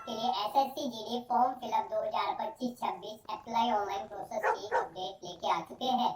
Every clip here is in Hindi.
आपके लिए SSC GD form fill up 2025-26 apply online process की अपडेट लेके आ चुके हैं।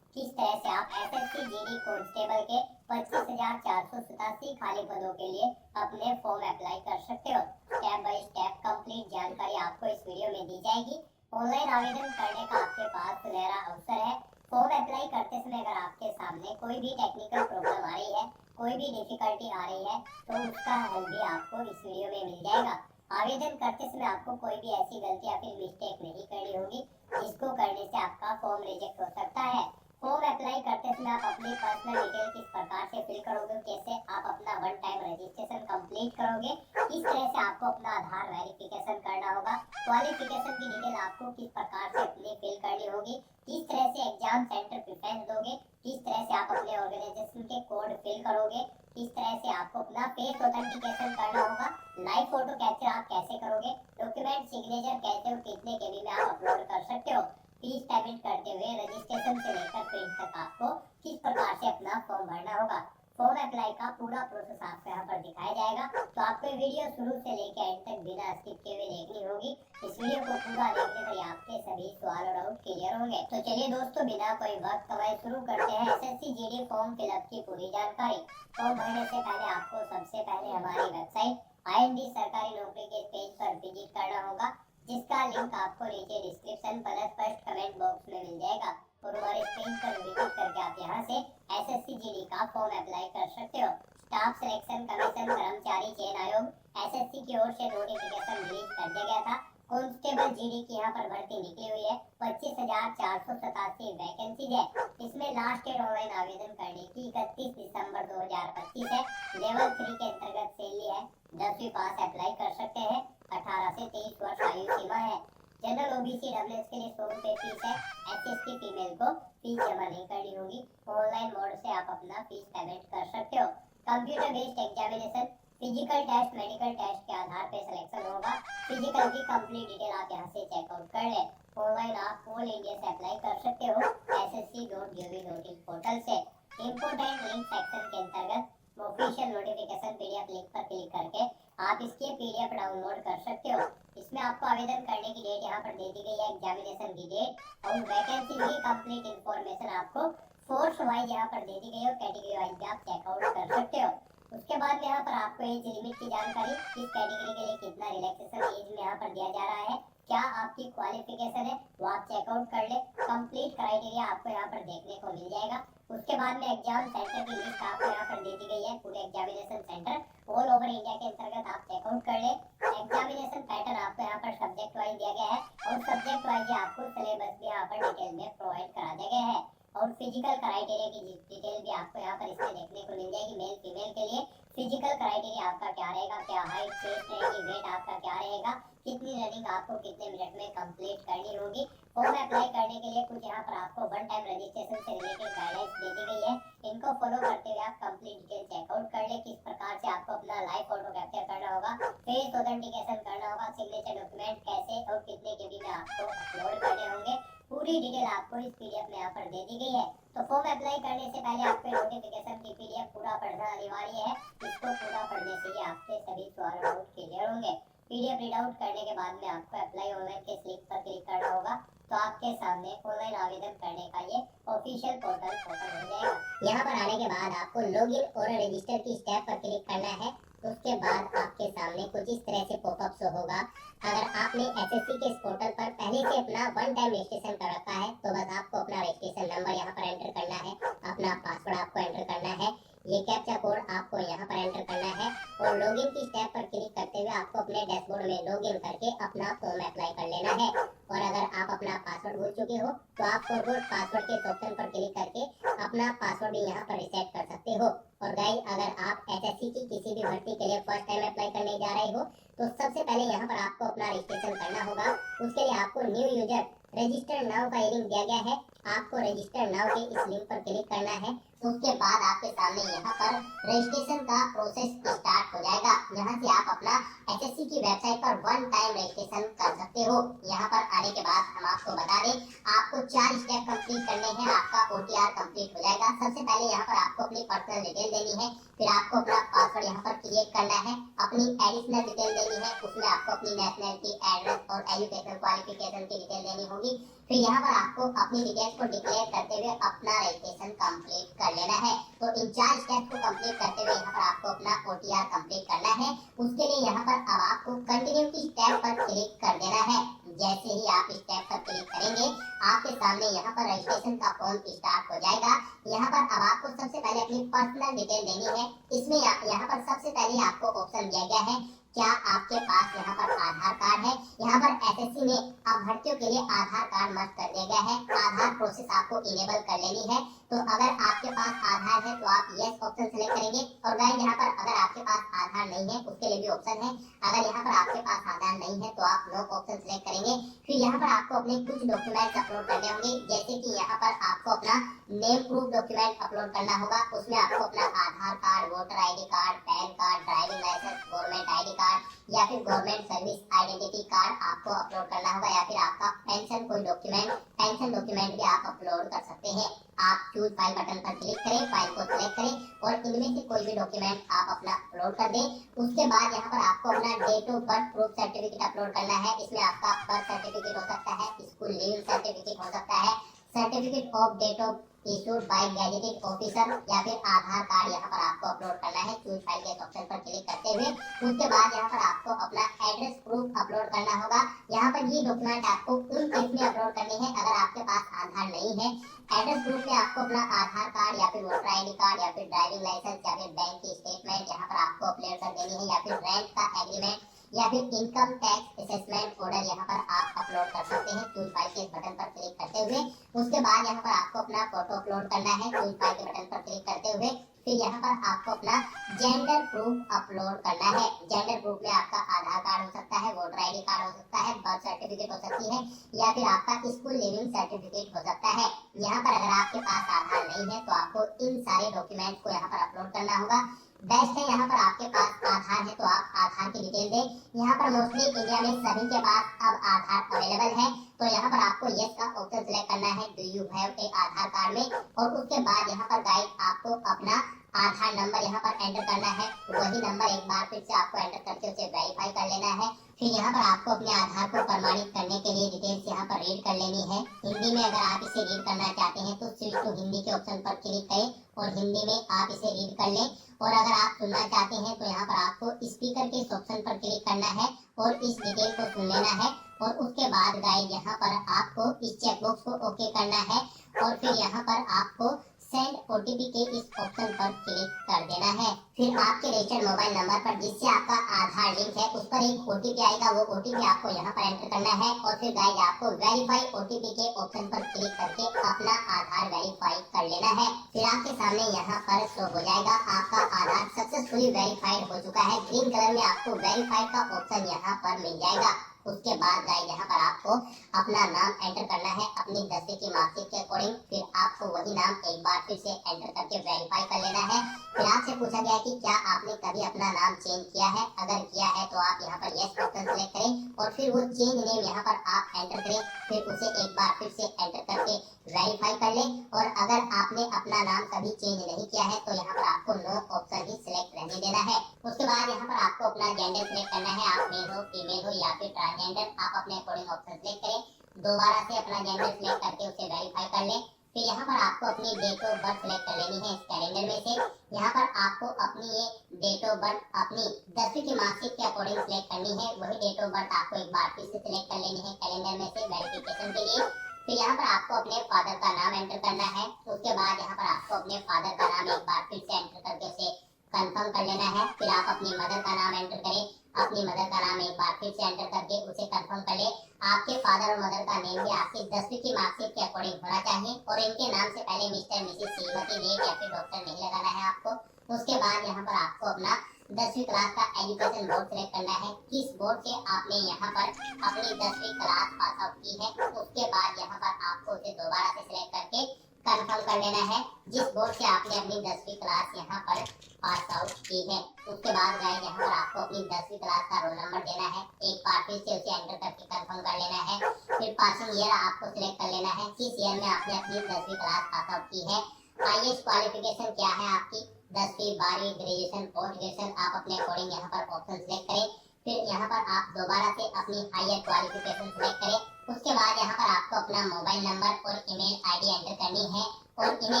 किस तरह से आप एसएससी जीडी कांस्टेबल के 25,487 खाली पदों के लिए अपने फॉर्म अप्लाई कर सकते हो। स्टेप बाय स्टेप कंप्लीट जानकारी आपको इस वीडियो में दी जाएगी। ऑनलाइन आवेदन करने का आपके पास सुनहरा अवसर है। फॉर्म अप्लाई करते समय अगर आपके सामने कोई भी टेक्निकल प्रॉब्लम आ रही है, कोई भी डिफिकल्टी आ रही है, तो उसका हल भी आपको इस वीडियो में मिल जाएगा। आवेदन करते समय आपको कोई भी ऐसी गलती या फिर मिस्टेक नहीं करनी होगी जिसको करने से आपका फॉर्म रिजेक्ट हो सकता है। फॉर्म अप्लाई करते समय आप अपनी पर्सनल डिटेल किस प्रकार से फिल करोगे, कैसे आप अपना वन टाइम रजिस्ट्रेशन कंप्लीट करोगे, किस तरह से आपको अपना आधार वेरिफिकेशन करना होगा, क्वालिफिकेशन की डिटेल आपको किस प्रकार से अपनी फिल करनी होगी, किस तरह से एग्जाम सेंटर प्रेफरेंस दोगे, किस तरह से आप अपने ऑर्गेनाइजेशन के कोड फिल करोगे, किस तरह से आपको अपना फेस ऑथेंटिकेशन करना होगा, लाइव फोटो कैप्चर आप कैसे करोगे, डॉक्यूमेंट सिग्नेचर कैसे और कितने केबी में आप अपलोड कर सकते हो, फीस पेमेंट करते हुए रजिस्ट्रेशन से लेकर प्रिंट तक आपको किस प्रकार से अपना फॉर्म भरना होगा। फॉर्म अप्लाई का पूरा प्रोसेस आपको यहाँ पर दिखाया जाएगा, तो आपको वीडियो शुरू से लेकर एंड तक बिना स्किप किए हुए देखनी होगी। इस वीडियो को पूरा देखने पर आपके सभी सवाल और डाउट क्लियर होंगे। तो चलिए दोस्तों, बिना कोई वक्त गवाए शुरू करते हैं एसएससी जीडी फॉर्म फिलअप की पूरी जानकारी। फॉर्म भरने से पहले आपको सबसे पहले हमारी वेबसाइट आईएनडी सरकारी नौकरी के पेज पर विजिट करना होगा, जिसका लिंक आपको नीचे description plus first comment box में मिल जाएगा। और हमारे पेज पर विजिट करके आप यहाँ से एसएससी जीडी का फॉर्म अप्लाई कर सकते हो। स्टाफ सिलेक्शन कमीशन कर्मचारी चयन आयोग एसएससी की ओर से नोटिफिकेशन रिलीज कर दिया गया था। कांस्टेबल जीडी की यहाँ पर भर्ती निकली हुई है। 25,487 वैकेंसीज है। इसमें लास्ट डेट ऑनलाइन आवेदन करने की 31 दिसंबर 2025 है। लेवल 3 के अंतर्गत सैलरी है 10वीं पास अप्लाई कर सकते हैं। 18 से 23 वर्ष आयु सीमा है। जनरल ओबीसी डब्ल्यूएस के लिए 100 रुपए फीस है। एसएसटी फीमेल को फीस जमा नहीं करनी होगी। ऑनलाइन मोड से आप अपना फीस पेमेंट कर सकते हो। Computer based examination, physical test, medical test के आधार पर सिलेक्शन होगा। फिजिकल की कंप्लीट डिटेल आप यहाँ से चेकआउट कर ले। ऑनलाइन आप ऑल इंडिया से अप्लाई कर सकते हो ssc.gov.in पोर्टल से। इम्पोर्टेंट लिंक सेक्शन के अंतर्गत ऑफिशियल नोटिफिकेशन पीडीएफ लिंक पर क्लिक करके आप इसके पीडीएफ डाउनलोड कर सकते हो। इसमें आपको आवेदन करने की डेट यहाँ पर दे दी गई है, एग्जामिनेशन की डेट और वैकेंसी की कंप्लीट इंफॉर्मेशन आपको फोर्स वाइज यहाँ पर दे दी गई है और कैटेगरी वाइज भी आप चेकआउट कर सकते हो। उसके बाद में यहाँ पर आपको एज लिमिट की जानकारी, किस कैटेगरी के लिए कितना रिलैक्सेशन एज में यहाँ पर दिया जा रहा है, क्या आपकी क्वालिफिकेशन है, वो आप चेकआउट कर ले। कंप्लीट क्राइटेरिया आपको यहाँ पर देखने को मिल जाएगा। उसके बाद में एग्जाम सेंटर की लिस्ट आपको यहाँ पर दे दी गई है, पूरे examination centre all over India के अंतर्गत आप चेकआउट कर ले। एग्जामिनेशन पैटर्न आपको यहाँ पर सब्जेक्ट वाइज दिया गया है और सब्जेक्ट वाइज आपको सिलेबस भी यहाँ पर डिटेल में प्रोवाइड करा दिया गया है। और फिजिकल क्राइटेरिया की डिटेल भी आपको यहाँ पर इसमें देखने को मिल जाएगी। मेल फीमेल के लिए फिजिकल क्राइटेरिया आपका क्या रहेगा, क्या हाइट चेस्ट रहेगी, वेट आपका क्या रहेगा, कितनी रनिंग आपको कितने मिनट में कंप्लीट करनी होगी। फॉर्म अप्लाई करने के लिए कुछ यहाँ पर आपको वन टाइम रजिस्ट्रेशन से रिलेटेड गाइडलाइंस दे दी गई है। इनको फॉलो करते हुए आप कंप्लीट डिटेल चेकआउट कर ले। किस प्रकार से आपको अपना लाइव फोटो कैप्चर करना होगा, फेस ऑथेंटिकेशन करना होगा, सिग्नेचर डॉक्यूमेंट कैसे और कितने केबी में आपको अपलोड करने होंगे, पूरी डिटेल आपको इस पीडीएफ में यहाँ पर दे दी गई है। तो फॉर्म अप्लाई करने से पहले आपके नोटिफिकेशन की पीडीएफ पूरा पढ़ना अनिवार्य है। इसको पूरा पढ़ने से ही आपके सभी सवाल डाउट क्लियर होंगे। पीडीएफ रीड आउट करने के बाद में आपको अप्लाई ऑनलाइन के लिंक पर क्लिक करना होगा, तो आपके सामने ऑनलाइन आवेदन करने का ये ऑफिशियल पोर्टल ओपन हो जाएगा। यहाँ पर आने के बाद आपको लॉगिन और रजिस्टर की स्टेप पर क्लिक करना है। उसके बाद आपके सामने कुछ इस तरह से पॉपअप शो होगा। अगर आपने एसएससी के इस पोर्टल पर पहले से अपना वन टाइम रजिस्ट्रेशन कर रखा है, तो बस आपको अपना रजिस्ट्रेशन नंबर यहाँ पर एंटर करना है, अपना पासवर्ड आपको एंटर करना है, ये कैप्चा कोड आपको यहाँ पर एंटर करना है और लॉगिन की स्टेप पर क्लिक करते हुए आपको अपने डैशबोर्ड में लॉगिन करके अपना फॉर्म अप्लाई कर लेना है। और अगर आप अपना पासवर्ड भूल चुके हो तो आप फॉरगॉट पासवर्ड के ऑप्शन पर क्लिक करके अपना पासवर्ड भी यहाँ पर रिसेट कर सकते हो। और गाइस, अगर आप एसएससी की किसी भी भर्ती के लिए फर्स्ट टाइम अप्लाई करने जा रहे हो, तो सबसे पहले यहाँ पर आपको अपना रजिस्ट्रेशन करना होगा। उसके लिए आपको न्यू यूजर रजिस्टर नाउ का लिंक दिया गया है, आपको रजिस्टर नाउ के इस लिंक पर क्लिक करना है। उसके बाद आपके सामने यहाँ पर रजिस्ट्रेशन का प्रोसेस स्टार्ट हो जाएगा। यहाँ से आप अपना एसएससी की वेबसाइट पर वन टाइम रजिस्ट्रेशन कर सकते हो। यहाँ पर आने के बाद हम आपको बता दें, आपको 4 स्टेप कंप्लीट करने हैं आपका ओटीआर कंप्लीट हो जाएगा। सबसे पहले यहाँ पर आपको अपनी पर्सनल डिटेल देनी है, फिर आपको अपना पासवर्ड यहाँ पर क्रिएट करना है, अपनी एडिशनल डिटेल देनी है, उसमें आपको अपनी नेशनलिटी, एड्रेस और एजुकेशन क्वालिफिकेशन की डिटेल देनी होगी। फिर यहाँ पर आपको अपनी डिटेल्स को डिक्लेयर करते हुए अपना रजिस्ट्रेशन कंप्लीट कर लेना है। तो इन 4 स्टेप को कंप्लीट करते हुए यहाँ पर आपको अपना OTR कंप्लीट करना है। उसके लिए यहाँ पर अब आपको कंटिन्यू की स्टेप पर क्लिक कर देना है। जैसे ही आप स्टेप पर क्लिक करेंगे आपके सामने यहाँ पर रजिस्ट्रेशन का फॉर्म स्टार्ट हो जाएगा। यहाँ पर अब आपको सबसे पहले अपनी पर्सनल डिटेल देनी है। इसमें यहाँ पर सबसे पहले आपको ऑप्शन दिया गया है, क्या आपके पास यहाँ पर आधार कार्ड है। यहाँ पर SSC ने अब भर्तियों के लिए आधार कार्ड मस्ट कर दिया गया है। आधार प्रोसेस आपको इनेबल कर लेनी है। तो अगर आपके पास आधार है तो आप यस ऑप्शन सेलेक्ट करेंगे, और गाइस यहाँ पर अगर आपके पास आधार नहीं है उसके लिए भी ऑप्शन है। अगर यहाँ पर आपके पास आधार नहीं है तो आप नो ऑप्शन सेलेक्ट करेंगे। फिर यहाँ पर आपको अपने कुछ डॉक्यूमेंट्स अपलोड करने होंगे, जैसे कि यहाँ पर आपको अपना नेम प्रूफ डॉक्यूमेंट अपलोड करना होगा। उसमें आपको अपना Aadhaar card, voter ID card, PAN card, driving licence, government ID card या फिर गवर्नमेंट सर्विस आइडेंटिटी कार्ड आपको अपलोड करना होगा, या फिर आपका पेंशन कोई डॉक्यूमेंट, पेंशन डॉक्यूमेंट भी आप अपलोड कर सकते हैं। आप चूज फाइल बटन पर क्लिक करें, फाइल को सिलेक्ट करें और इनमें से कोई भी डॉक्यूमेंट आप अपना अपलोड कर दें। उसके बाद यहाँ पर आपको अपना date of birth proof certificate upload करना है। इसमें आपका बर्थ सर्टिफिकेट हो सकता है, स्कूल लीविंग सर्टिफिकेट हो सकता है, certificate of date of issued by gazetted officer, या फिर आधार कार्ड यहाँ पर आपको अपलोड करना है। चूज फाइल के ऑप्शन पर क्लिक करते हुए उसके बाद यहाँ पर आपको अपना एड्रेस प्रूफ अपलोड करना होगा। यहाँ पर ये डॉक्यूमेंट आपको उन केस में अपलोड करने हैं अगर आपके पास आधार नहीं है। एड्रेस प्रूफ में आपको अपना आधार कार्ड या फिर वोटर ID कार्ड या फिर ड्राइविंग लाइसेंस या फिर बैंक की स्टेटमेंट यहाँ पर आपको अपलोड कर देनी है, या फिर रेंट का एग्रीमेंट या फिर इनकम टैक्स असेसमेंट ऑर्डर यहाँ पर आप अपलोड कर सकते हैं। चूज फाइल के बटन पर क्लिक करते हुए उसके बाद यहाँ पर आपको अपना फोटो अपलोड करना है। चूज फाइल के बटन पर क्लिक करते हुए फिर यहाँ पर आपको अपना जेंडर प्रूफ अपलोड करना है। जेंडर प्रूफ में आपका आधार कार्ड हो सकता है, वोटर ID कार्ड हो सकता है, बर्थ सर्टिफिकेट हो सकती है, या फिर आपका स्कूल लिविंग सर्टिफिकेट हो सकता है। यहाँ पर अगर आपके पास आधार नहीं है तो आपको इन सारे डॉक्यूमेंट्स को यहाँ पर अपलोड करना होगा। बेस्ट है यहाँ पर आपके पास आधार है तो आप आधार की डिटेल दें। यहाँ पर मोस्टली इंडिया में सभी के पास अब आधार अवेलेबल है, तो यहाँ पर आपको यस का ऑप्शन सिलेक्ट करना है, do you have a Aadhaar card में। और उसके बाद यहाँ पर गाइस आपको अपना आधार नंबर यहाँ पर एंटर करना है। वही नंबर एक बार फिर से आपको एंटर करके उसे वेरीफाई कर लेना है। फिर यहाँ पर आपको अपने आधार को प्रमाणित करने के लिए डिटेल्स यहाँ पर रीड कर लेनी है। हिंदी में अगर आप इसे रीड करना चाहते हैं तो स्विच टू हिंदी के ऑप्शन पर क्लिक करें और हिंदी में आप इसे रीड कर लें। और अगर आप सुनना चाहते हैं तो यहाँ पर आपको स्पीकर के ऑप्शन पर क्लिक करना है और इस डिटेल को सुन लेना है। और उसके बाद गाइस यहाँ पर आपको इस चेकबॉक्स को ओके करना है और फिर यहाँ पर आपको सेंड OTP के इस ऑप्शन पर क्लिक कर देना है। फिर आपके रजिस्टर्ड मोबाइल नंबर पर जिससे आपका आधार लिंक है उस पर एक OTP आएगा, वो OTP आपको यहाँ पर एंटर करना है। और फिर गाइस आपको वेरीफाई OTP के ऑप्शन पर क्लिक करके अपना आधार वेरीफाई कर लेना है। फिर आपके सामने यहाँ पर शो हो जाएगा आपका आधार सक्सेसफुली वेरीफाइड हो चुका है। ग्रीन कलर में आपको वेरीफाइड का ऑप्शन यहाँ पर मिल जाएगा। उसके बाद गाइस यहाँ पर आपको अपना नाम एंटर करना है अपनी 10वीं की मार्कशीट के अकॉर्डिंग। फिर आपको वही नाम एक बार फिर से एंटर करके वेरीफाई कर लेना है। फिर आपसे पूछा गया कि क्या आपने कभी अपना नाम चेंज किया है। अगर किया है तो आप यहाँ पर यस ऑप्शन सेलेक्ट करें और फिर वो चेंज नेम यहाँ पर आप एंटर करें। फिर उसे एक बार फिर से एंटर करके वेरीफाई कर लें। और अगर आपने अपना नाम कभी चेंज नहीं किया है तो यहाँ पर आपको नो ऑप्शन ही सिलेक्ट रहने देना है। उसके बाद यहाँ पर आपको अपना जेंडर सिलेक्ट करना है, आप मेल हो, फीमेल हो या फिर ट्रांसजेंडर, आप अपने अकॉर्डिंग ऑप्शन सिलेक्ट करें। दोबारा से अपना जेंडर सिलेक्ट करके उसे वेरीफाई कर लें। फिर यहाँ पर आपको अपनी डेट ऑफ बर्थ सिलेक्ट कर लेनी है इस कैलेंडर में से। यहाँ पर आपको अपनी ये डेट ऑफ बर्थ अपनी 10वीं की मार्कशीट के अकॉर्डिंग सिलेक्ट करनी है। वही डेट ऑफ बर्थ आपको एक बार फिर से सिलेक्ट कर लेनी है कैलेंडर में से वेरिफिकेशन के लिए। फिर यहाँ पर आपको अपने फादर का नाम एंटर करना है। उसके बाद यहाँ पर आपको अपने फादर का नाम एक बार फिर से एंटर करके उसे कंफर्म कर लेना है। फिर आप अपनी मदर का नाम एंटर करें, अपनी मदर का नाम एक बार फिर से एंटर करके उसे कंफर्म कर ले। आपके फादर और मदर का नेम भी आपकी 10वीं की मार्कशीट के अकॉर्डिंग होना चाहिए और इनके नाम से पहले मिस्टर मिसेस श्रीमती डेट या फिर डॉक्टर नहीं लगाना है आपको। उसके बाद यहाँ पर आपको अपना 10वीं क्लास का एजुकेशन बोर्ड सिलेक्ट करना है, किस बोर्ड से आपने यहाँ पर अपनी 10वीं क्लास पास आउट की है। उसके बाद यहाँ पर आपको उसे दोबारा से सिलेक्ट करके कंफर्म कर लेना है जिस बोर्ड से आपने अपनी 10वीं क्लास यहाँ पर पास आउट की है। उसके बाद गाइस यहाँ पर आपको अपनी 10वीं क्लास का रोल नंबर देना है, एक बार फिर से उसे एंटर करके कंफर्म कर लेना है। फिर पासिंग ईयर आपको सिलेक्ट कर लेना है, किस ईयर में आपने अपनी 10वीं क्लास पास आउट की है। हाईएस्ट क्वालिफिकेशन क्या है आपकी, 10वीं 12वीं ग्रेजुएशन पोस्ट ग्रेजुएशन, आप अपने अकॉर्डिंग यहाँ पर ऑप्शन सिलेक्ट करें। फिर यहाँ पर आप दोबारा से अपनी हायर क्वालिफिकेशन सिलेक्ट करें। उसके बाद यहाँ पर आपको अपना मोबाइल नंबर और ईमेल आईडी एंटर करनी है और इन्हें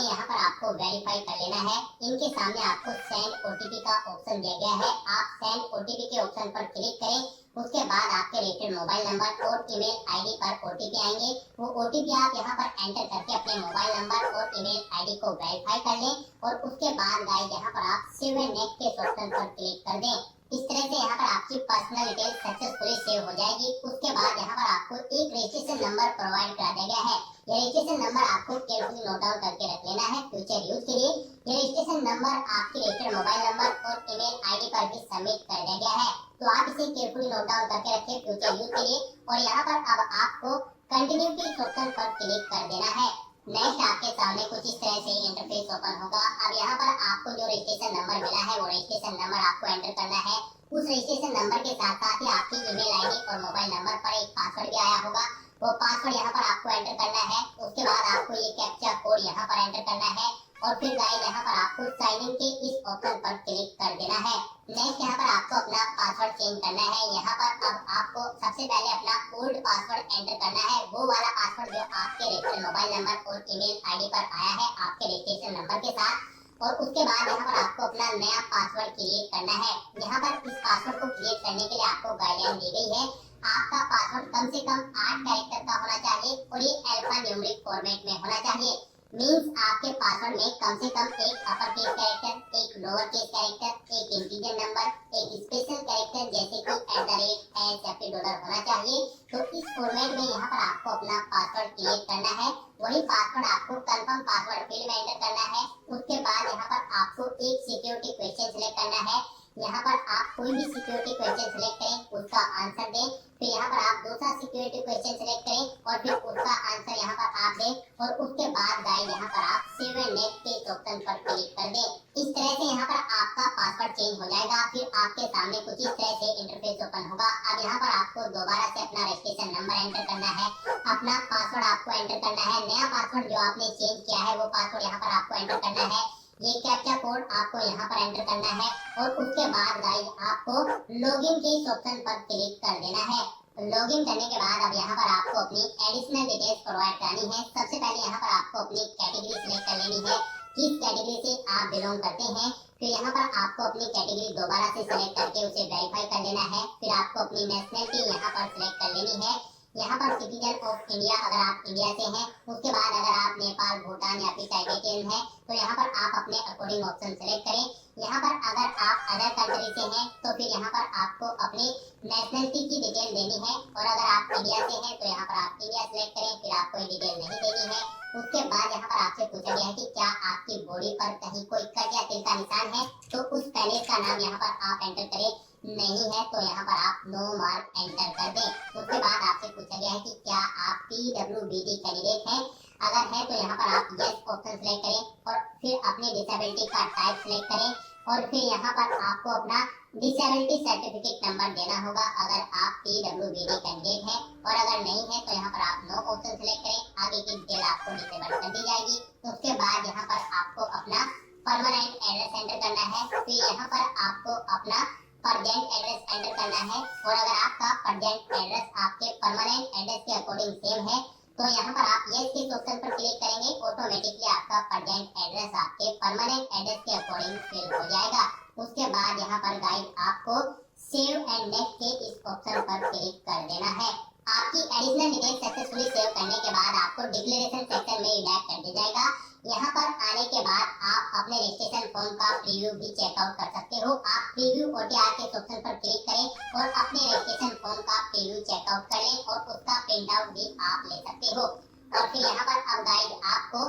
यहाँ पर आपको वेरीफाई कर लेना है। इनके सामने आपको सेंड ओटीपी का ऑप्शन दिया गया है, आप सेंड ओटीपी के ऑप्शन पर क्लिक करें। उसके बाद आपके रजिस्टर्ड मोबाइल नंबर और ईमेल आईडी पर ओटीपी आएंगे। वो ओटीपी आप यहाँ पर एंटर करके अपने मोबाइल नंबर और ईमेल आईडी को वेरीफाई कर लें और उसके बाद गाइस यहाँ पर आप सेव एंड नेक्स्ट के ऑप्शन पर क्लिक कर दें। इस तरह से यहाँ पर आपकी पर्सनल डिटेल सक्सेसफुली सेव हो जाएगी। उसके बाद यहाँ पर आपको एक रजिस्ट्रेशन नंबर प्रोवाइड करा दिया गया है। ये रजिस्ट्रेशन नंबर आपको केयरफुली नोट डाउन करके रख लेना है फ्यूचर यूज के लिए। ये रजिस्ट्रेशन नंबर आपके रजिस्टर्ड मोबाइल नंबर और ईमेल आईडी पर भी सबमिट कर दिया गया है, तो आप इसे केयरफुली नोट डाउन करके रखें फ्यूचर यूज के लिए। और यहाँ पर अब आपको कंटिन्यू के ऑप्शन पर क्लिक कर देना है। नेक्स्ट आपके सामने कुछ इस तरह से इंटरफेस ओपन होगा। अब यहाँ पर आपको जो रजिस्ट्रेशन नंबर मिला है वो रजिस्ट्रेशन नंबर आपको एंटर करना है। उस रजिस्ट्रेशन नंबर के साथ साथ ही आपकी ईमेल आईडी और मोबाइल नंबर पर एक पासवर्ड भी आया होगा, वो पासवर्ड यहाँ पर आपको एंटर करना है। उसके बाद आपको ये कैप्चा कोड यहाँ पर एंटर करना है और फिर गाइस यहाँ पर आपको साइन इन के इस ऑप्शन पर क्लिक कर देना है। नेक्स्ट यहाँ पर आपको अपना पासवर्ड चेंज करना है। यहाँ पर अब आपको सबसे पहले अपना ओल्ड पासवर्ड एंटर करना है, वो वाला पासवर्ड जो आपके रजिस्टर्ड मोबाइल नंबर और ईमेल आईडी पर आया है आपके रजिस्ट्रेशन नंबर के साथ। और उसके बाद यहाँ पर आपको अपना नया पासवर्ड क्रिएट करना है। यहाँ पर इस पासवर्ड को क्रिएट करने के लिए आपको गाइडलाइन दी गई है। आपका पासवर्ड कम से कम 8 कैरेक्टर का होना चाहिए और ये अल्फा न्यूमेरिक फॉर्मेट में होना चाहिए। मींस आपके पासवर्ड में कम से कम एक अपर केस कैरेक्टर, एक लोअर केस कैरेक्टर, एक इंटीजर नंबर, एक स्पेशल कैरेक्टर जैसे कि @ या फिर डॉलर होना चाहिए। तो इस फॉर्मेट में यहाँ पर आपको अपना पासवर्ड क्रिएट करना है। वही पासवर्ड आपको कंफर्म पासवर्ड फील्ड में एंटर करना है। उसके बाद यहाँ पर आपको एक सिक्योरिटी क्वेश्चन सिलेक्ट करना है। यहाँ पर आप कोई भी सिक्योरिटी क्वेश्चन सिलेक्ट करें, उसका आंसर दें। फिर यहाँ पर आप दूसरा सिक्योरिटी क्वेश्चन सिलेक्ट करें और फिर उसका आंसर यहाँ पर आप दें और उसके बाद गाइस यहाँ पर आप सेव एंड नेक्स्ट के ऑप्शन पर क्लिक कर दें। इस तरह से यहाँ पर आपका पासवर्ड चेंज हो जाएगा। फिर आपके सामने कुछ इस तरह से इंटरफेस ओपन होगा। अब यहाँ पर आपको दोबारा से अपना रजिस्ट्रेशन नंबर एंटर करना है, अपना पासवर्ड आपको एंटर करना है। नया पासवर्ड जो आपने चेंज किया है वो पासवर्ड यहाँ पर आपको एंटर करना है। ये कैप्चा कोड आपको यहाँ पर एंटर करना है और उसके बाद गाइस आपको लॉगिन के इस ऑप्शन पर क्लिक कर देना है। लॉगिन करने के बाद अब यहाँ पर आपको अपनी एडिशनल डिटेल्स प्रोवाइड करनी है। सबसे पहले यहाँ पर आपको अपनी कैटेगरी सिलेक्ट कर लेनी है, किस कैटेगरी से आप बिलोंग करते हैं। फिर यहाँ पर आपको अपनी कैटेगरी दोबारा से सिलेक्ट करके उसे वेरीफाई कर लेना है। फिर आपको अपनी नेशनलिटी यहाँ पर सिलेक्ट कर लेनी है। यहाँ पर सिटीजन ऑफ इंडिया अगर आप इंडिया से हैं। उसके बाद अगर आप नेपाल, भूटान या फिर टाइबेटियन हैं तो यहाँ पर आप अपने अकॉर्डिंग ऑप्शन सेलेक्ट करें। यहाँ पर अगर आप अदर कंट्री से हैं तो फिर यहाँ पर आपको अपनी नेशनलिटी की डिटेल देनी है और अगर आप इंडिया से हैं तो यहाँ पर आप इंडिया सेलेक्ट करें। फिर आपको ये डिटेल नहीं देनी है। उसके बाद यहाँ पर आपसे पूछा गया है कि क्या आपकी बॉडी पर कहीं कोई कट या तिल का निशान है, तो उस पैलेस का नाम यहाँ पर आप एंटर करें। नहीं है तो यहाँ पर आप नो मार्क एंटर कर दें। उसके बाद आपसे पूछा गया है कि क्या आप PWBD कैंडिडेट हैं, अगर है तो यहाँ पर आप यस ऑप्शन सेलेक्ट करें और फिर अपने डिसेबिलिटी का टाइप सेलेक्ट करें और फिर यहाँ पर आपको अपना डिसेबिलिटी सर्टिफिकेट नंबर देना होगा अगर आप PWBD कैंडिडेट हैं और अगर नहीं है तो यहाँ पर आप नो ऑप्शन सेलेक्ट करें। आगे की डिटेल आपको डिसेबल कर दी जाएगी। उसके बाद यहाँ पर आपको अपना परमानेंट एड्रेस एंटर करना है। फिर यहाँ पर आपको अपना परमानेंट एड्रेस एंटर करना है और अगर आपका परमानेंट एड्रेस आपके परमानेंट एड्रेस के अकॉर्डिंग सेम है तो यहाँ पर आप यस के ऑप्शन पर क्लिक करेंगे। ऑटोमेटिकली आपका परमानेंट एड्रेस आपके परमानेंट एड्रेस के अकॉर्डिंग फिल हो जाएगा। उसके बाद यहाँ पर गाइस आपको सेव एंड नेक्स्ट के इस ऑप्शन पर क्लिक कर देना है। आपकी एडिशनल डिटेल सक्सेसफुली सेव करने के बाद आपको डिक्लेरेशन सेक्शन में रिडायरेक्ट कर दिया जाएगा। यहाँ पर आने के बाद आप अपने रजिस्ट्रेशन फॉर्म का प्रीव्यू भी चेकआउट कर सकते हो। आप प्रीव्यू OTR के ऑप्शन पर क्लिक करें और अपने रजिस्ट्रेशन फॉर्म का प्रीव्यू चेकआउट कर लें और उसका प्रिंट आउट भी आप ले सकते हो। और फिर यहाँ पर अब गाइड आपको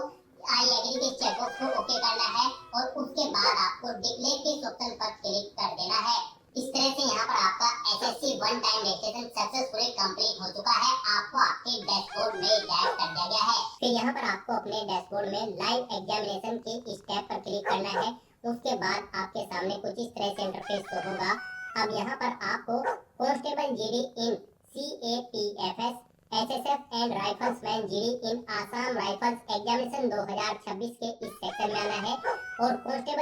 आई एग्री के चेकबॉक्स को ओके करना है और उसके बाद आपको डिक्लेयर के ऑप्शन पर क्लिक कर देना है। इस तरह से यहाँ पर आपका SSC one time registration successfully complete हो चुका है। आपको आपके डैशबोर्ड में डायरेक्ट कर दिया गया है। फिर यहाँ पर आपको अपने डैशबोर्ड में लाइव एग्जामिनेशन के इस टैब पर क्लिक करना है। उसके बाद आपके सामने कुछ इस तरह से इंटरफेस तो होगा। अब यहाँ पर आपको constable GD in CAPFS SSF and rifleman GD in Assam Rifles examination 2026 के इस सेक्शन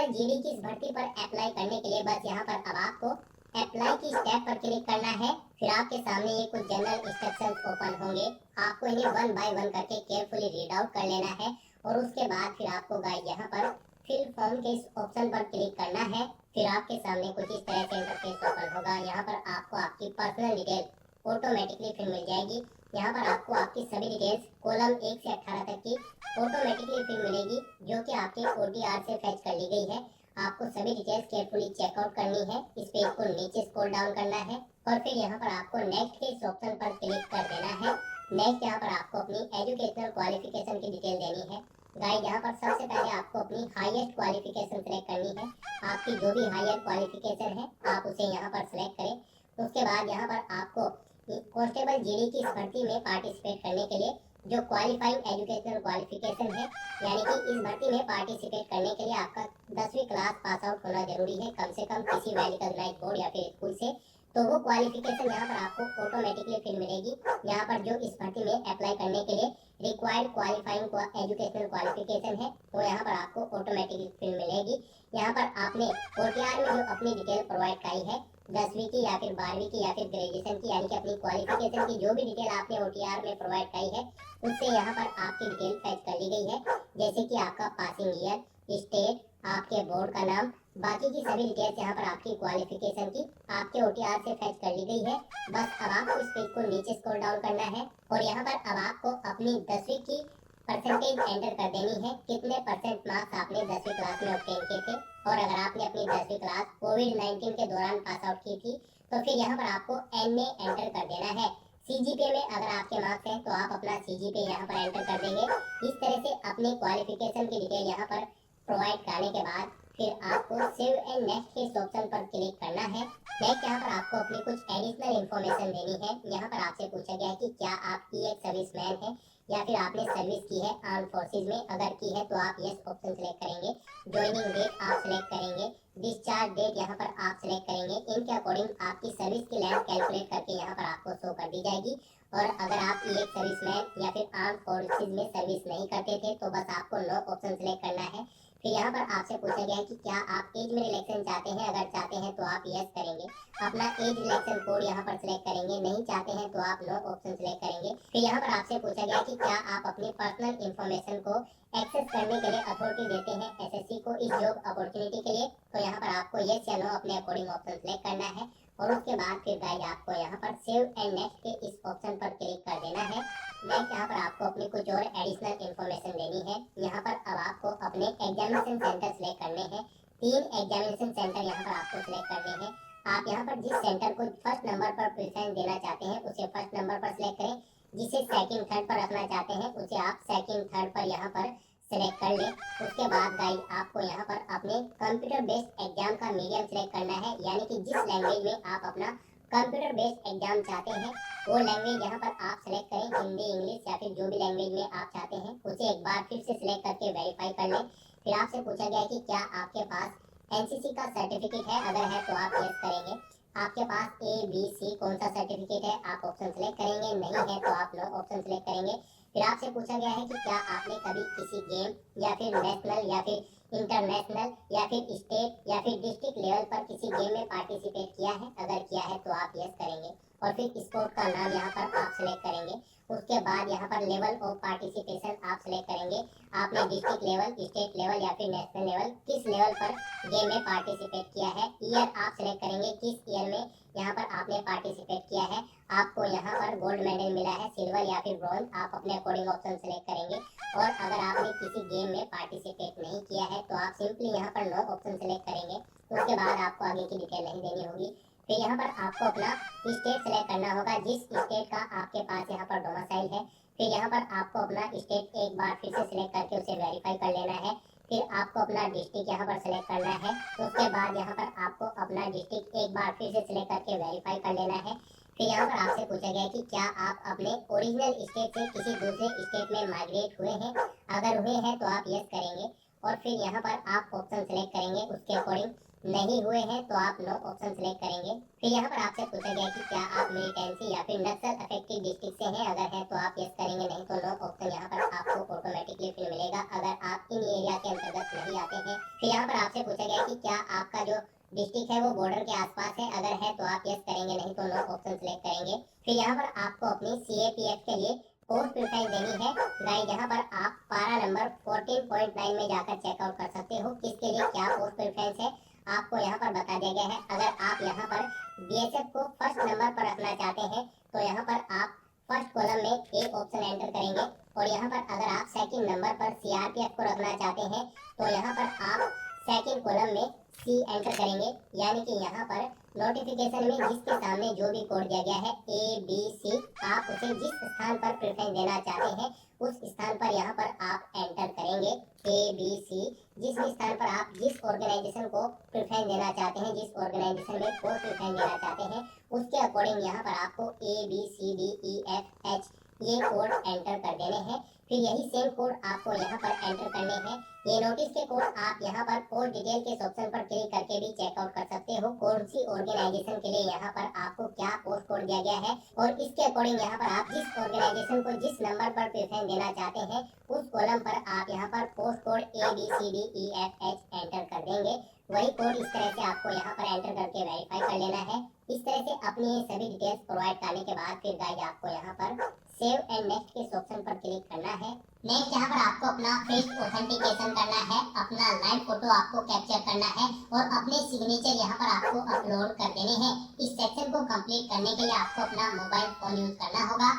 कांस्टेबल जीडी की इस भर्ती पर अप्लाई करने के लिए बस यहाँ पर अब आपको अप्लाई की स्टेप पर क्लिक करना है। फिर आपके सामने ये कुछ जनरल इंस्ट्रक्शंस ओपन होंगे। आपको इन्हें वन बाय वन करके केयरफुली रीड आउट कर लेना है और उसके बाद फिर आपको गाइस यहाँ पर फिल फॉर्म के इस ऑप्शन पर क्लिक करना है। फिर आपके सामने कुछ इस तरह से इंटरफेस ओपन होगा। यहाँ पर आपको आपकी पर्सनल डिटेल ऑटोमेटिकली फिर मिल जाएगी। यहाँ पर आपको आपकी सभी डिटेल्स कॉलम 1 से 18 तक की ऑटोमेटिकली फिर मिलेगी, जो कि आपके OTR से फैच कर ली गई है। आपको सभी डिटेल्स केयरफुली चेकआउट करनी है। इस पेज को नीचे स्क्रॉल डाउन करना है और फिर यहाँ पर आपको नेक्स्ट के इस ऑप्शन पर क्लिक कर देना है। नेक्स्ट यहाँ पर आपको अपनी एजुकेशनल क्वालिफिकेशन की डिटेल देनी है। गाइस यहाँ पर सबसे पहले आपको अपनी हाईएस्ट क्वालिफिकेशन सेलेक्ट करनी है। आपकी जो भी हाईएस्ट क्वालिफिकेशन है आप उसे यहाँ पर सेलेक्ट करें। उसके बाद यहाँ पर आपको कांस्टेबल जीडी की इस भर्ती में पार्टिसिपेट करने के लिए जो क्वालिफाइंग एजुकेशनल क्वालिफिकेशन है, यानी कि इस भर्ती में पार्टिसिपेट करने के लिए आपका 10वीं क्लास पास आउट होना जरूरी है, कम से कम किसी वेल रिकॉग्नाइज्ड बोर्ड या फिर स्कूल से। तो वो क्वालिफिकेशन यहाँ पर आपको ऑटोमेटिकली फिर मिलेगी। यहाँ पर जो इस भर्ती में अप्लाई करने के लिए रिक्वायर्ड क्वालिफाइंग एजुकेशनल क्वालिफिकेशन है, तो यहाँ पर आपको ऑटोमेटिकली फिर मिलेगी। यहाँ पर आपने OTR में जो अपनी डिटेल प्रोवाइड कराई है, 10वीं की या फिर 12वीं की या फिर ग्रेजुएशन की, यानी कि अपनी क्वालिफिकेशन की जो भी डिटेल आपने OTR में प्रोवाइड कराई है, उससे यहाँ पर आपकी डिटेल फैच कर ली गई है। जैसे कि आपका पासिंग ईयर, स्टेट, आपके बोर्ड का नाम, बाकी की सभी डिटेल्स यहाँ पर आपकी क्वालिफिकेशन की आपके OTR से फैच कर ली गई है। बस अब आपको इस पेज को नीचे स्क्रॉल डाउन करना है और यहाँ पर अब आपको अपनी 10वीं की परसेंटेज एंटर कर देनी है। कितने परसेंट मार्क्स आपने 10वीं क्लास में ऑब्टेन किए थे, और अगर आपने अपनी 10वीं क्लास कोविड-19 के दौरान पास आउट की थी तो फिर यहाँ पर आपको NA एंटर कर देना है। CGPA में अगर आपके मार्क्स हैं तो आप अपना CGPA यहाँ पर एंटर कर देंगे। इस तरह से अपनी क्वालिफिकेशन की डिटेल यहाँ पर प्रोवाइड करने के बाद फिर आपको सेव एंड नेक्स्ट के इस ऑप्शन पर क्लिक करना है। नेक्स्ट यहाँ पर आपको अपनी कुछ एडिशनल इन्फॉर्मेशन देनी है। यहाँ पर आपसे पूछा गया है कि क्या आप एक सर्विसमैन हैं या फिर आपने सर्विस की है आर्म फोर्सेज में। अगर की है तो आप यस ऑप्शन सेलेक्ट करेंगे। ज्वाइनिंग डेट आप सेलेक्ट करेंगे। डिस्चार्ज डेट यहाँ पर आप सेलेक्ट करेंगे। इनके अकॉर्डिंग आपकी सर्विस की लेंथ कैलकुलेट करके यहाँ पर आपको शो कर दी जाएगी। और अगर आप एक सर्विसमैन या फिर आर्म फोर्सेज में सर्विस नहीं करते थे तो बस आपको नो ऑप्शन सेलेक्ट करना है। फिर यहाँ पर आपसे पूछा गया है कि क्या आप एज में रिलैक्सेशन चाहते हैं। अगर चाहते हैं तो आप यस करेंगे, अपना एज रिलैक्सेशन कोड यहाँ पर सिलेक्ट करेंगे। नहीं चाहते हैं तो आप नो ऑप्शन सिलेक्ट करेंगे। फिर यहाँ पर आपसे पूछा गया है कि क्या आप अपनी पर्सनल इंफॉर्मेशन को एक्सेस करने के लिए अथॉरिटी देते हैं SSC को इस जॉब अपॉर्चुनिटी के लिए। तो यहाँ पर आपको यस या नो अपने अकॉर्डिंग ऑप्शन सिलेक्ट करना है और उसके बाद फिर गाइस आपको यहाँ पर सेव एंड नेक्स्ट के इस ऑप्शन पर क्लिक कर देना है। नेक्स्ट यहाँ पर आपको अपनी कुछ और एडिशनल इन्फॉर्मेशन देनी है। यहाँ पर अब आपको अपने एग्जामिनेशन सेंटर सिलेक्ट करने हैं। 3 एग्जामिनेशन सेंटर यहाँ पर आपको सिलेक्ट करने हैं। आप यहाँ पर जिस सेंटर को फर्स्ट नंबर पर प्रेफरेंस देना चाहते हैं उसे फर्स्ट नंबर पर सिलेक्ट करें। जिसे सेकंड थर्ड पर रखना चाहते हैं उसे आप सेकंड थर्ड पर यहाँ पर सेलेक्ट कर लें। उसके बाद गाइस आपको यहाँ पर अपने कंप्यूटर बेस्ड एग्जाम का मीडियम सेलेक्ट करना है, यानी कि जिस लैंग्वेज में आप अपना कंप्यूटर बेस्ड एग्जाम चाहते हैं वो लैंग्वेज यहाँ पर आप सेलेक्ट करें। हिंदी, इंग्लिश या फिर जो भी लैंग्वेज में आप चाहते हैं उसे एक बार फिर से सिलेक्ट करके वेरीफाई कर लें। फिर आपसे पूछा गया है कि क्या आपके पास NCC का सर्टिफिकेट है। अगर है तो आप यस करेंगे। आपके पास ABC कौन सा सर्टिफिकेट है आप ऑप्शन सेलेक्ट करेंगे। नहीं है तो आप नो ऑप्शन सेलेक्ट करेंगे। फिर आपसे पूछा गया है कि क्या आपने कभी किसी गेम या फिर नेशनल या फिर इंटरनेशनल या फिर स्टेट या फिर डिस्ट्रिक्ट लेवल पर किसी गेम में पार्टिसिपेट किया है। अगर किया है तो आप यस करेंगे और फिर स्पोर्ट का नाम यहाँ पर आप सेलेक्ट करेंगे। उसके बाद यहाँ पर लेवल ऑफ पार्टिसिपेशन आप सेलेक्ट करेंगे। आपने डिस्ट्रिक्ट लेवल, स्टेट लेवल या फिर नेशनल लेवल किस लेवल पर गेम में पार्टिसिपेट किया है। ईयर आप सेलेक्ट करेंगे, किस ईयर में यहाँ पर आपने पार्टिसिपेट किया है। आपको यहाँ पर गोल्ड मेडल मिला है, सिल्वर या फिर ब्रॉन्ज, आप अपने अकॉर्डिंग ऑप्शन सेलेक्ट करेंगे। और अगर आपने किसी गेम में पार्टिसिपेट नहीं किया है तो आप सिंपली यहाँ पर नो ऑप्शन सेलेक्ट करेंगे। उसके बाद आपको आगे की डिटेल नहीं देनी होगी। फिर यहाँ पर आपको अपना स्टेट सेलेक्ट करना होगा, जिस स्टेट का आपके पास यहाँ पर डोमिसाइल है। फिर यहाँ पर आपको अपना स्टेट एक बार फिर से सिलेक्ट करके उसे वेरीफाई कर लेना है। फिर आपको अपना डिस्ट्रिक्ट यहाँ पर सिलेक्ट करना है। उसके बाद यहाँ पर आपको अपना डिस्ट्रिक्ट एक बार फिर से सिलेक्ट करके वेरीफाई कर लेना है। फिर यहाँ पर आपसे पूछा गया कि क्या आप अपने ओरिजिनल स्टेट से किसी दूसरे स्टेट में माइग्रेट हुए हैं। अगर हुए हैं तो आप यस करेंगे और फिर यहाँ पर आप ऑप्शन सेलेक्ट करेंगे उसके अकॉर्डिंग। नहीं हुए हैं तो आप नो ऑप्शन सेलेक्ट करेंगे। फिर यहाँ पर आपसे पूछा गया कि क्या आप मिलिटेंसी या फिर नक्सल अफेक्टेड डिस्ट्रिक्ट से हैं। अगर है तो आप यस करेंगे, नहीं तो नो ऑप्शन यहाँ पर आपको ऑटोमेटिकली फिर मिलेगा अगर आप इन एरिया के अंतर्गत नहीं आते हैं। फिर यहाँ पर आपसे पूछा गया कि क्या आपका जो डिस्ट्रिक्ट है वो बॉर्डर के आसपास है, अगर है तो आप यस करेंगे, नहीं तो नो ऑप्शन सिलेक्ट करेंगे। फिर यहाँ पर आपको अपनी CAPF के लिए पोस्ट प्रेफरेंस देनी है। गाइस यहाँ पर आप पारा नंबर 14.9 में जाकर चेकआउट कर सकते हो किसके लिए क्या पोस्ट प्रेफरेंस है, आपको यहाँ पर बता दिया गया है। अगर आप यहाँ पर BSF को फर्स्ट नंबर पर रखना चाहते हैं तो यहाँ पर आप फर्स्ट कॉलम में एक ऑप्शन एंटर करेंगे, और यहाँ पर अगर आप सेकंड नंबर पर CRPF को रखना चाहते हैं तो यहाँ पर आप सेकंड कॉलम में C एंटर करेंगे। यानी कि यहाँ पर नोटिफिकेशन में जिसके सामने जो भी कोड दिया गया है ABC, आप उसे जिस स्थान पर प्रेफरेंस देना चाहते हैं उस स्थान पर यहाँ पर आप एंटर करेंगे ABC। जिस भी स्थान पर आप जिस ऑर्गेनाइजेशन को प्रेफरेंस देना चाहते हैं, जिस ऑर्गेनाइजेशन में पोस्ट प्रेफरेंस देना चाहते हैं, उसके अकॉर्डिंग यहाँ पर आपको ABCDEFH ये कोड एंटर कर देने हैं। फिर यही सेम कोड आपको यहाँ पर एंटर करने हैं। ये नोटिस के कोड आप यहाँ पर पोस्ट डिटेल के ऑप्शन पर क्लिक करके भी चेकआउट कर सकते हो कौन सी ऑर्गेनाइजेशन के लिए यहाँ पर आपको क्या पोस्ट कोड दिया गया है, और इसके अकॉर्डिंग यहाँ पर आप जिस ऑर्गेनाइजेशन को जिस नंबर पर प्रेफरेंस देना चाहते हैं उस कॉलम पर आप यहाँ पर पोस्ट कोड ABCDEFH एंटर कर देंगे। वही कोड इस तरह से आपको यहाँ पर एंटर करके वेरीफाई कर लेना है। इस तरह से अपनी ये सभी डिटेल्स प्रोवाइड करने के बाद फिर गाइस आपको यहाँ पर सेव एंड नेक्स्ट के ऑप्शन पर क्लिक करना है। नेक्स्ट यहाँ पर आपको अपना फेस ऑथेंटिकेशन करना है, अपना लाइव फोटो आपको कैप्चर करना है और अपने सिग्नेचर यहाँ पर आपको अपलोड कर देने हैं। इस सेक्शन को कंप्लीट करने के लिए आपको अपना मोबाइल फोन यूज करना होगा।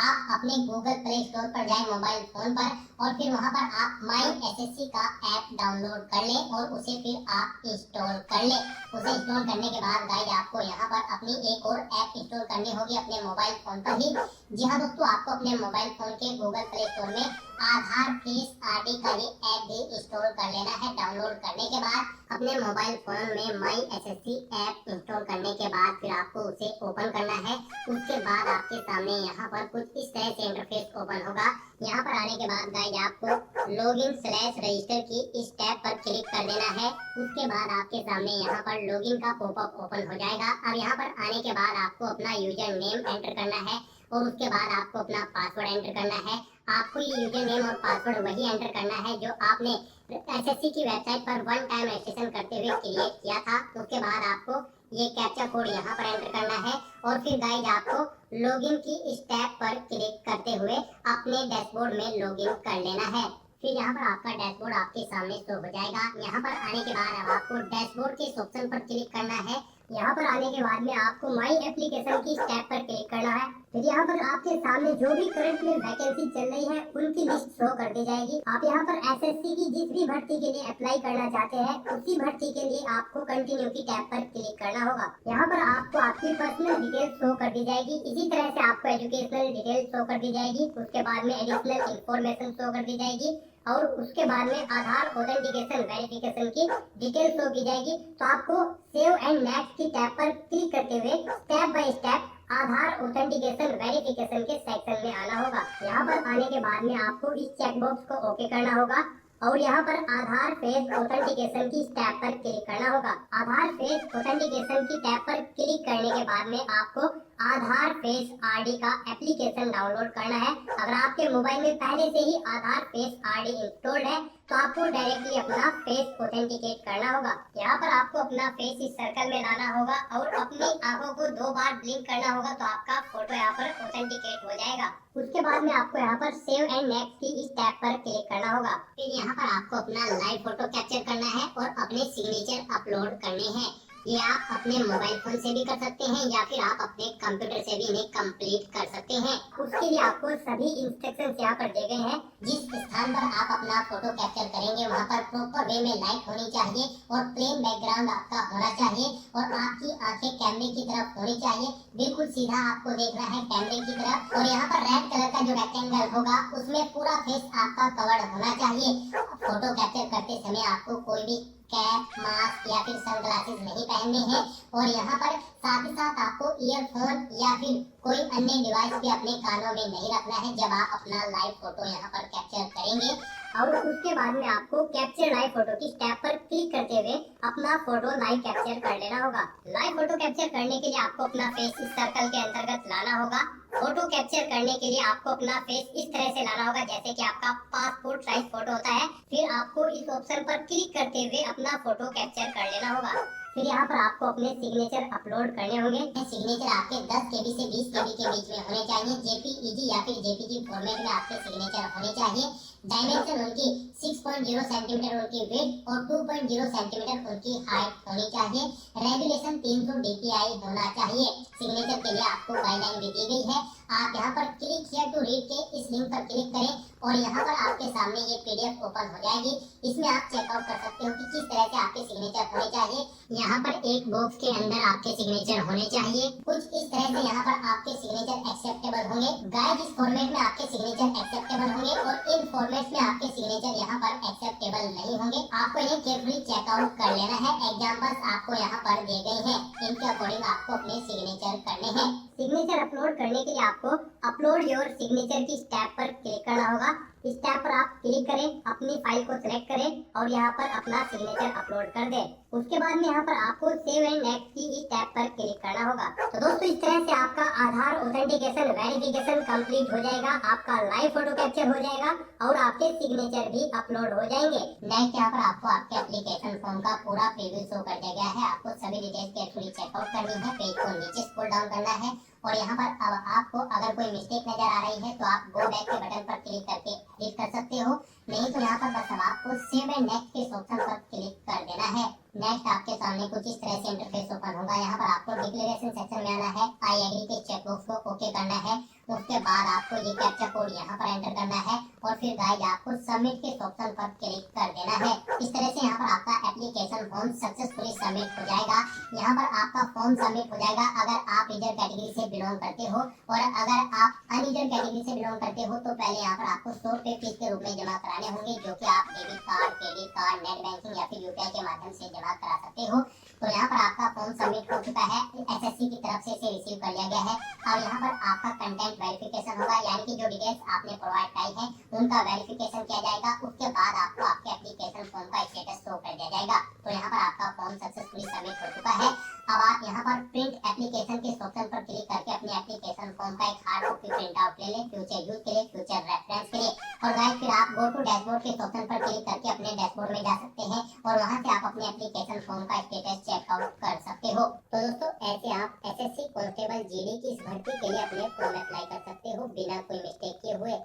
आप अपने गूगल प्ले स्टोर पर जाएं मोबाइल फोन पर, और फिर वहाँ पर आप माई SSC का ऐप डाउनलोड कर लें और उसे फिर आप इंस्टॉल कर लें। उसे इंस्टॉल करने के बाद गाइस आपको यहाँ पर अपनी एक और ऐप इंस्टॉल करनी होगी अपने मोबाइल फोन पर ही। जी हाँ दोस्तों, आपको अपने मोबाइल फोन के गूगल प्ले स्टोर में आधार फेस RD का ये ऐप भी इंस्टॉल कर लेना है। डाउनलोड करने के बाद अपने मोबाइल फोन में माई SSC ऐप इंस्टॉल करने के बाद फिर आपको उसे ओपन करना है। उसके बाद आपके सामने यहाँ पर कुछ इस तरह से इंटरफेस ओपन होगा। यहाँ पर आने के बाद गाइस आपको लॉगिन/रजिस्टर की इस टैब पर क्लिक कर देना है। उसके बाद आपके सामने यहाँ पर लॉगिन का पॉपअप ओपन हो जाएगा। अब यहाँ पर आने के बाद आपको अपना यूजर नेम एंटर करना है और उसके बाद आपको अपना पासवर्ड एंटर करना है। आपको ये यूजर नेम और पासवर्ड वही एंटर करना है जो आपने SSC की वेबसाइट पर वन टाइम रजिस्ट्रेशन करते हुए क्रिएट किया था। उसके बाद आपको ये कैप्चा कोड यहाँ पर एंटर करना है और फिर गाइस आपको लॉगिन की इस टैब पर क्लिक करते हुए अपने डैशबोर्ड में लॉगिन कर लेना है। फिर यहाँ पर आपका डैशबोर्ड आपके सामने शो हो जाएगा। यहाँ पर आने के बाद अब आपको डैशबोर्ड के इस ऑप्शन पर क्लिक करना है। यहाँ पर आने के बाद में आपको माई एप्लीकेशन की टैब पर क्लिक करना है। फिर यहाँ पर आपके सामने जो भी करंट में वैकेंसी चल रही है उनकी लिस्ट शो कर दी जाएगी। आप यहाँ पर SSC की जिस भी भर्ती के लिए अप्लाई करना चाहते हैं उसी भर्ती के लिए आपको कंटिन्यू की टैब पर क्लिक करना होगा। यहाँ पर आपको आपकी पर्सनल डिटेल शो कर दी जाएगी। इसी तरह से आपको एजुकेशनल डिटेल शो कर दी जाएगी। उसके बाद में एडिशनल इंफॉर्मेशन शो कर दी जाएगी और उसके बाद में आधार ऑथेंटिकेशन वेरिफिकेशन की डिटेल शो की जाएगी। तो आपको सेव एंड नेक्स्ट की टैब पर क्लिक करते हुए step by step Aadhaar authentication verification के सेक्शन में आना होगा। यहाँ पर आने के बाद में आपको इस चेकबॉक्स को ओके करना होगा और यहाँ पर आधार फेस ऑथेंटिकेशन की टैब पर क्लिक करना होगा। आधार फेस ऑथेंटिकेशन की टैब पर क्लिक करने के बाद में आपको आधार फेस RD का एप्लीकेशन डाउनलोड करना है। अगर आपके मोबाइल में पहले से ही आधार फेस RD इंस्टॉल्ड है तो आपको डायरेक्टली अपना फेस ऑथेंटिकेट करना होगा। यहाँ पर आपको अपना फेस इस सर्कल में लाना होगा और अपनी आंखों को 2 बार ब्लिंक करना होगा तो आपका फोटो यहाँ पर ऑथेंटिकेट हो जाएगा। उसके बाद में आपको यहाँ पर सेव एंड नेक्स्ट की इस टैब पर क्लिक करना होगा। फिर यहाँ पर आपको अपना लाइव फोटो कैप्चर करना है और अपने सिग्नेचर अपलोड करने हैं। ये आप अपने मोबाइल फोन से भी कर सकते हैं या फिर आप अपने कंप्यूटर से भी इन्हें कंप्लीट कर सकते हैं। उसके लिए आपको सभी इंस्ट्रक्शंस यहाँ पर दिए गए हैं। जिस स्थान पर आप अपना फोटो कैप्चर करेंगे वहाँ पर प्रॉपर वे में लाइट होनी चाहिए और प्लेन बैकग्राउंड आपका होना चाहिए और आपकी आंखें कैमरे की तरफ होनी चाहिए। बिल्कुल सीधा आपको देखना है कैमरे की तरफ और यहाँ पर रेड कलर का जो रेक्टेंगल होगा उसमें पूरा फेस आपका कवर्ड होना चाहिए। फोटो कैप्चर करते समय आपको कोई भी कैप, मास्क या फिर सनग्लासेस नहीं पहनने हैं और यहाँ पर साथ ही साथ आपको ईयरफोन या फिर कोई अन्य डिवाइस भी अपने कानों में नहीं रखना है जब आप अपना लाइव फोटो यहाँ पर कैप्चर करेंगे। और उसके बाद में आपको कैप्चर लाइव फोटो की टैब पर क्लिक करते हुए अपना फोटो लाइव कैप्चर कर लेना होगा। लाइव फोटो कैप्चर करने के लिए आपको अपना फेस इस सर्कल के अंतर्गत लाना होगा। फोटो कैप्चर करने के लिए आपको अपना फेस इस तरह से लाना होगा जैसे कि आपका पासपोर्ट साइज फोटो होता है। फिर आपको इस ऑप्शन पर क्लिक करते हुए अपना फोटो कैप्चर कर लेना होगा। फिर यहाँ पर आपको अपने सिग्नेचर अपलोड करने होंगे। सिग्नेचर आपके 10 KB से 20 KB के बीच में होने चाहिए। JPEG या फिर JPG फॉर्मेट में आपके सिग्नेचर होने चाहिए। डायमेंशन उनकी 6.0 सेंटीमीटर उनकी विड्थ और 2.0 सेंटीमीटर उनकी हाइट होनी चाहिए। रेजुलेशन 300 DPI होना चाहिए। सिग्नेचर के लिए आपको गाइडलाइन भी दी गई है। आप यहाँ पर क्लिक हियर टू रीड के इस लिंक पर क्लिक करें और यहाँ पर आपके सामने ये PDF ओपन हो जाएगी। इसमें आप चेकआउट कर सकते हो कि किस तरह से आपके सिग्नेचर होने चाहिए। यहाँ पर एक बॉक्स के अंदर आपके सिग्नेचर होने चाहिए। कुछ इस तरह से यहाँ पर आपके सिग्नेचर एक्सेप्टेबल होंगे। गाइस, इस फॉर्मेट में आपके सिग्नेचर एक्सेप्टेबल होंगे और इन फॉर्मेट में आपके सिग्नेचर यहाँ पर एक्सेप्टेबल नहीं होंगे। आपको इन्हें केयरफुली चेकआउट कर लेना है। एग्जाम्पल्स आपको यहाँ पर दिए गए हैं, इनके अकॉर्डिंग आपको अपने सिग्नेचर करने हैं। सिग्नेचर अपलोड करने के लिए आपको अपलोड योर सिग्नेचर की टैब पर क्लिक करना होगा। इस टैब पर आप क्लिक करें, अपनी फाइल को सिलेक्ट करें और यहाँ पर अपना सिग्नेचर अपलोड कर दें। उसके बाद में यहाँ पर आपको सेव एंड नेक्स्ट की इस टैब पर क्लिक करना होगा। तो दोस्तों, इस तरह से आपका आधार ऑथेंटिकेशन वेरिफिकेशन कंप्लीट हो जाएगा, आपका लाइव फोटो कैप्चर हो जाएगा और आपके सिग्नेचर भी अपलोड हो जाएंगे। नेक्स्ट यहाँ पर आपको आपके एप्लीकेशन फॉर्म का पूरा प्रीव्यू शो कर दिया गया है। आपको सभी डिटेल्स केयरफुली चेकआउट करनी है। पेज को नीचे स्क्रॉल डाउन करना है और यहाँ पर अब आपको अगर कोई मिस्टेक नजर आ रही है तो आप गो बैक के बटन पर क्लिक करके एडिट कर सकते हो। नहीं तो यहाँ पर बस अब आपको सेव एंड नेक्स्ट के ऑप्शन पर क्लिक कर देना है। नेक्स्ट आपके सामने कुछ इस तरह से इंटरफेस ओपन होगा। यहाँ पर आपको डिक्लेरेशन सेक्शन में आना है, आई एग्री के चेकबॉक्स को ओके करना है। उसके बाद आपको ये कैप्चा कोड यहाँ पर एंटर करना है और फिर गाइस आपको सबमिट के ऑप्शन पर क्लिक कर देना है। इस तरह से यहाँ पर आपका एप्लीकेशन फॉर्म सक्सेसफुली सबमिट हो जाएगा। यहाँ पर आपका फॉर्म सबमिट हो जाएगा अगर आप रिजर्व कैटेगरी से बिलोंग करते हो, और अगर आप अनरिजर्व कैटेगरी से बिलोंग करते हो तो पहले यहाँ पर आपको 100 रुपए फीस के रूप में जमा कराने होंगे, जो कि आप debit card, credit card, net banking या फिर UPI के माध्यम से जमा करा सकते हो। तो यहाँ पर आपका फॉर्म सबमिट हो चुका है, SSC की तरफ से इसे रिसीव कर लिया गया है। और यहाँ पर आपका कंटेंट वेरिफिकेशन होगा, यानी कि जो डिटेल्स आपने प्रोवाइड कराई है उनका वेरिफिकेशन किया जाएगा। उसके बाद आपको आपके एप्लीकेशन फॉर्म का स्टेटस शो कर दिया जाएगा। तो यहाँ पर आपका फॉर्म सक्सेसफुली सबमिट हो चुका है। अब आप यहाँ पर प्रिंट एप्लीकेशन के ऑप्शन पर क्लिक करके अपने एप्लीकेशन फॉर्म का एक हार्ड कॉपी प्रिंट आउट ले लें, फ्यूचर यूज के लिए, फ्यूचर रेफरेंस के लिए। और गाइस फिर आप गो टू डैशबोर्ड के ऑप्शन पर क्लिक करके अपने डैशबोर्ड में जा सकते हैं और वहां से आप अपने एप्लीकेशन फॉर्म का स्टेटस चेकआउट कर सकते हो। तो दोस्तों, ऐसे आप SSC कांस्टेबल GD की इस भर्ती के लिए अपने फॉर्म अप्लाई कर सकते हो बिना कोई मिस्टेक किए हुए।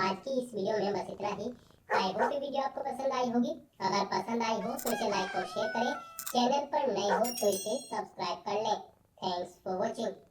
आज की इस वीडियो में बस इतना ही। आई होप ये वीडियो आपको पसंद आई होगी। अगर पसंद आई हो तो इसे लाइक और शेयर करें। चैनल पर नए हो तो इसे सब्सक्राइब कर लें। Thanks for watching.